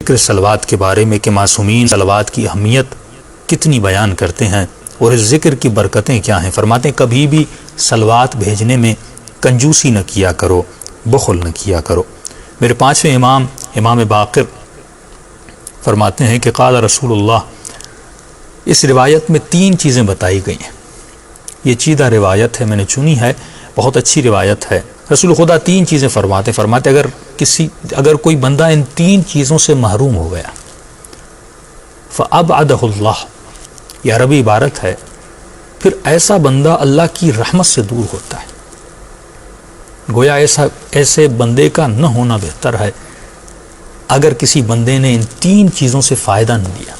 ذکر صلوات کے بارے میں کہ معصومین صلوات کی اہمیت کتنی بیان کرتے ہیں اور اس ذکر کی برکتیں کیا ہیں۔ فرماتے ہیں کبھی بھی صلوات بھیجنے میں کنجوسی نہ کیا کرو، بخل نہ کیا کرو۔ میرے پانچویں امام، امام باقر فرماتے ہیں کہ قال رسول اللہ، اس روایت میں 3 چیزیں بتائی گئی ہیں۔ یہ چیدہ روایت ہے، میں نے چنی ہے، بہت اچھی روایت ہے۔ رسول خدا 3 چیزیں فرماتے اگر کوئی بندہ ان 3 چیزوں سے محروم ہو گیا، فَأَبْعَدَهُ اللَّهُ، یہ عربی عبارت ہے، پھر ایسا بندہ اللہ کی رحمت سے دور ہوتا ہے۔ گویا ایسے بندے کا نہ ہونا بہتر ہے اگر کسی بندے نے ان 3 چیزوں سے فائدہ نہ لیا،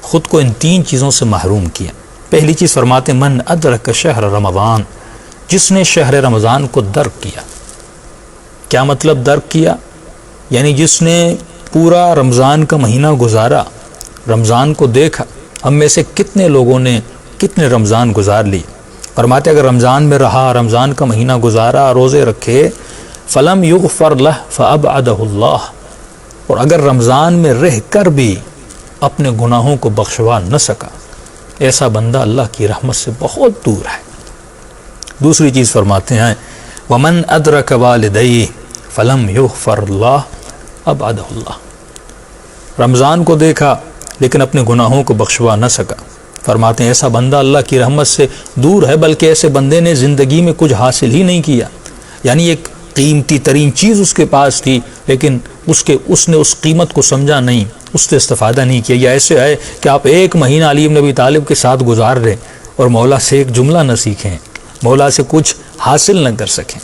خود کو ان 3 چیزوں سے محروم کیا۔ پہلی چیز فرماتے من ادرک شہر رمضان، جس نے شہر رمضان کو درک کیا۔ کیا مطلب درک کیا؟ یعنی جس نے پورا رمضان کا مہینہ گزارا، رمضان کو دیکھا۔ ہم میں سے کتنے لوگوں نے کتنے رمضان گزار لی؟ فرماتے اگر رمضان میں رہا، رمضان کا مہینہ گزارا، روزے رکھے، فلم یغفر لہ فابعدہ اللہ، اور اگر رمضان میں رہ کر بھی اپنے گناہوں کو بخشوا نہ سکا، ایسا بندہ اللہ کی رحمت سے بہت دور ہے۔ دوسری چیز فرماتے ہیں ومن ادرک والدیہ فلم یغفر اللہ ابعدہ اللہ، رمضان کو دیکھا لیکن اپنے گناہوں کو بخشوا نہ سکا، فرماتے ہیں ایسا بندہ اللہ کی رحمت سے دور ہے، بلکہ ایسے بندے نے زندگی میں کچھ حاصل ہی نہیں کیا۔ یعنی ایک قیمتی ترین چیز اس کے پاس تھی لیکن اس نے اس قیمت کو سمجھا نہیں، اس سے استفادہ نہیں کیا۔ یا ایسے ہے کہ آپ 1 مہینہ علی بن ابی طالب کے ساتھ گزار رہے اور مولا سے ایک جملہ نہ سیکھیں، مولا سے کچھ حاصل نہ کر سکیں،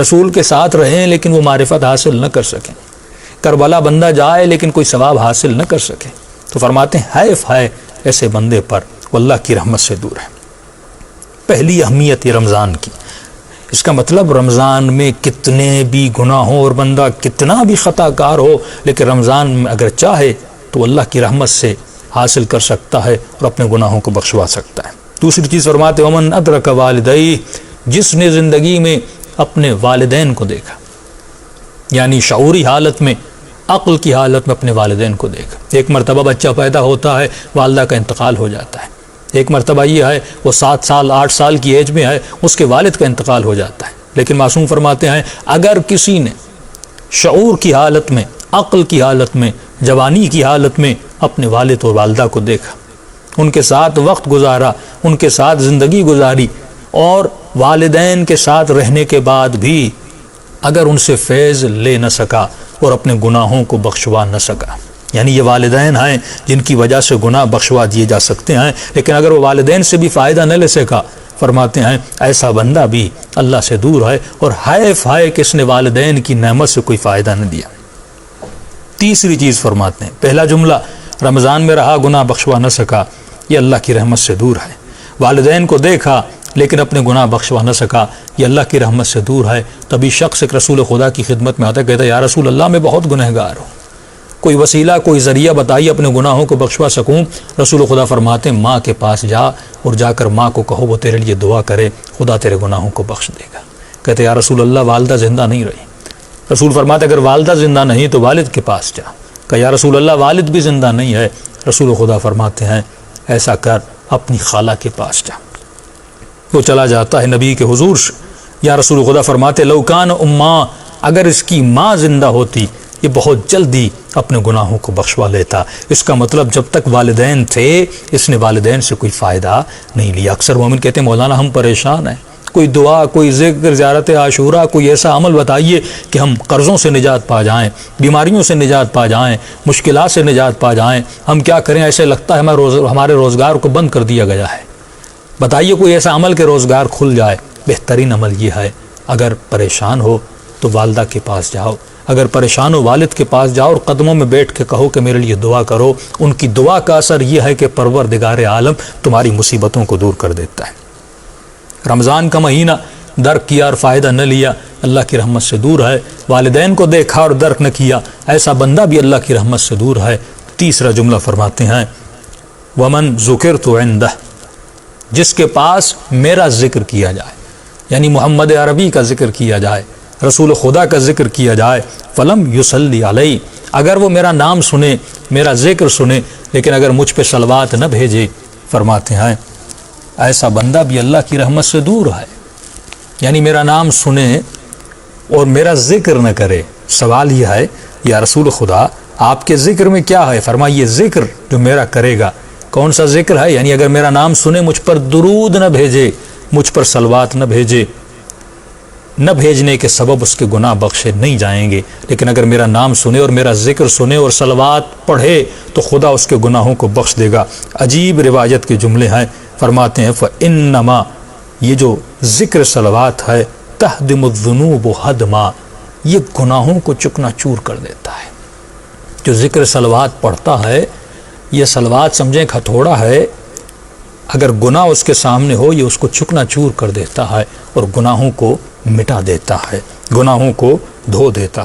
رسول کے ساتھ رہیں لیکن وہ معرفت حاصل نہ کر سکیں، کربلا بندہ جائے لیکن کوئی ثواب حاصل نہ کر سکے، تو فرماتے ہیں حیف ہے ایسے بندے پر، وہ اللہ کی رحمت سے دور ہے۔ پہلی اہمیت یہ رمضان کی، اس کا مطلب رمضان میں کتنے بھی گناہ ہوں اور بندہ کتنا بھی خطا کار ہو، لیکن رمضان میں اگر چاہے تو اللہ کی رحمت سے حاصل کر سکتا ہے اور اپنے گناہوں کو بخشوا سکتا ہے۔ دوسری چیز فرماتے ومن ادرک والدیہ، جس نے زندگی میں اپنے والدین کو دیکھا، یعنی شعوری حالت میں، عقل کی حالت میں اپنے والدین کو دیکھا۔ ایک مرتبہ بچہ پیدا ہوتا ہے، والدہ کا انتقال ہو جاتا ہے۔ ایک مرتبہ یہ ہے وہ 7 سال 8 سال کی ایج میں ہے، اس کے والد کا انتقال ہو جاتا ہے۔ لیکن معصوم فرماتے ہیں اگر کسی نے شعور کی حالت میں، عقل کی حالت میں، جوانی کی حالت میں اپنے والد اور والدہ کو دیکھا، ان کے ساتھ وقت گزارا، ان کے ساتھ زندگی گزاری، اور والدین کے ساتھ رہنے کے بعد بھی اگر ان سے فیض لے نہ سکا اور اپنے گناہوں کو بخشوا نہ سکا، یعنی یہ والدین ہیں جن کی وجہ سے گناہ بخشوا دیے جا سکتے ہیں، لیکن اگر وہ والدین سے بھی فائدہ نہ لے سکا، فرماتے ہیں ایسا بندہ بھی اللہ سے دور ہے، اور حیف ہے کہ اس نے والدین کی نعمت سے کوئی فائدہ نہ دیا۔ تیسری چیز فرماتے ہیں، پہلا جملہ رمضان میں رہا، گناہ بخشوا نہ سکا، یہ اللہ کی رحمت سے دور ہے۔ والدین کو دیکھا لیکن اپنے گناہ بخشوا نہ سکا، یہ اللہ کی رحمت سے دور ہے۔ تبھی شخص ایک رسول خدا کی خدمت میں آتا ہے، کہتا ہے یا رسول اللہ میں بہت گنہگار ہوں، کوئی وسیلہ کوئی ذریعہ بتائیے اپنے گناہوں کو بخشوا سکوں۔ رسول خدا فرماتے ہیں ماں کے پاس جا اور جا کر ماں کو کہو وہ تیرے لیے دعا کرے، خدا تیرے گناہوں کو بخش دے گا۔ کہتے یا رسول اللہ والدہ زندہ نہیں رہی۔ رسول فرماتے اگر والدہ زندہ نہیں تو والد کے پاس جا۔ کہ یا رسول اللہ والد بھی زندہ نہیں ہے۔ رسول خدا فرماتے ہیں ایسا کر اپنی خالہ کے پاس جا۔ وہ چلا جاتا ہے نبی کے حضور سے۔ یا رسول خدا فرماتے لو کان اماں، اگر اس کی ماں زندہ ہوتی یہ بہت جلدی اپنے گناہوں کو بخشوا لیتا۔ اس کا مطلب جب تک والدین تھے اس نے والدین سے کوئی فائدہ نہیں لیا۔ اکثر مومن کہتے ہیں مولانا ہم پریشان ہیں، کوئی دعا، کوئی ذکر، زیارت عاشورہ، کوئی ایسا عمل بتائیے کہ ہم قرضوں سے نجات پا جائیں، بیماریوں سے نجات پا جائیں، مشکلات سے نجات پا جائیں۔ ہم کیا کریں، ایسے لگتا ہے ہمارے روزگار کو بند کر دیا گیا ہے۔ بتائیے کوئی ایسا عمل کہ روزگار کھل جائے۔ بہترین عمل یہ ہے اگر پریشان ہو تو والدہ کے پاس جاؤ، اگر پریشان ہو والد کے پاس جاؤ اور قدموں میں بیٹھ کے کہو کہ میرے لیے دعا کرو۔ ان کی دعا کا اثر یہ ہے کہ پروردگار عالم تمہاری مصیبتوں کو دور کر دیتا ہے۔ رمضان کا مہینہ درک کیا اور فائدہ نہ لیا، اللہ کی رحمت سے دور ہے۔ والدین کو دیکھا اور درک نہ کیا، ایسا بندہ بھی اللہ کی رحمت سے دور ہے۔ تیسرا جملہ فرماتے ہیں ومن ذکرت عندہ، جس کے پاس میرا ذکر کیا جائے، یعنی محمد عربی کا ذکر کیا جائے، رسول خدا کا ذکر کیا جائے، فلم یصلی علیہ، اگر وہ میرا نام سنے، میرا ذکر سنے، لیکن اگر مجھ پہ صلوات نہ بھیجے، فرماتے ہیں ایسا بندہ بھی اللہ کی رحمت سے دور ہے۔ یعنی میرا نام سنے اور میرا ذکر نہ کرے۔ سوال یہ ہے یا رسول خدا آپ کے ذکر میں کیا ہے؟ فرمائیے ذکر جو میرا کرے گا کون سا ذکر ہے؟ یعنی اگر میرا نام سنے، مجھ پر درود نہ بھیجے، مجھ پر صلوات نہ بھیجے، نہ بھیجنے کے سبب اس کے گناہ بخشے نہیں جائیں گے، لیکن اگر میرا نام سنے اور میرا ذکر سنے اور صلوات پڑھے تو خدا اس کے گناہوں کو بخش دے گا۔ عجیب روایت کے جملے ہیں، فرماتے ہیں فَإِنَّمَا یہ جو ذکر صلوات ہے تہدم الذنوب ہدما، یہ گناہوں کو چکنا چور کر دیتا ہے۔ جو ذکر صلوات پڑھتا ہے، یہ صلوات سمجھیں ایک ہتھوڑا ہے، اگر گناہ اس کے سامنے ہو یہ اس کو چکنا چور کر دیتا ہے اور گناہوں کو مٹا دیتا ہے، گناہوں کو دھو دیتا ہے۔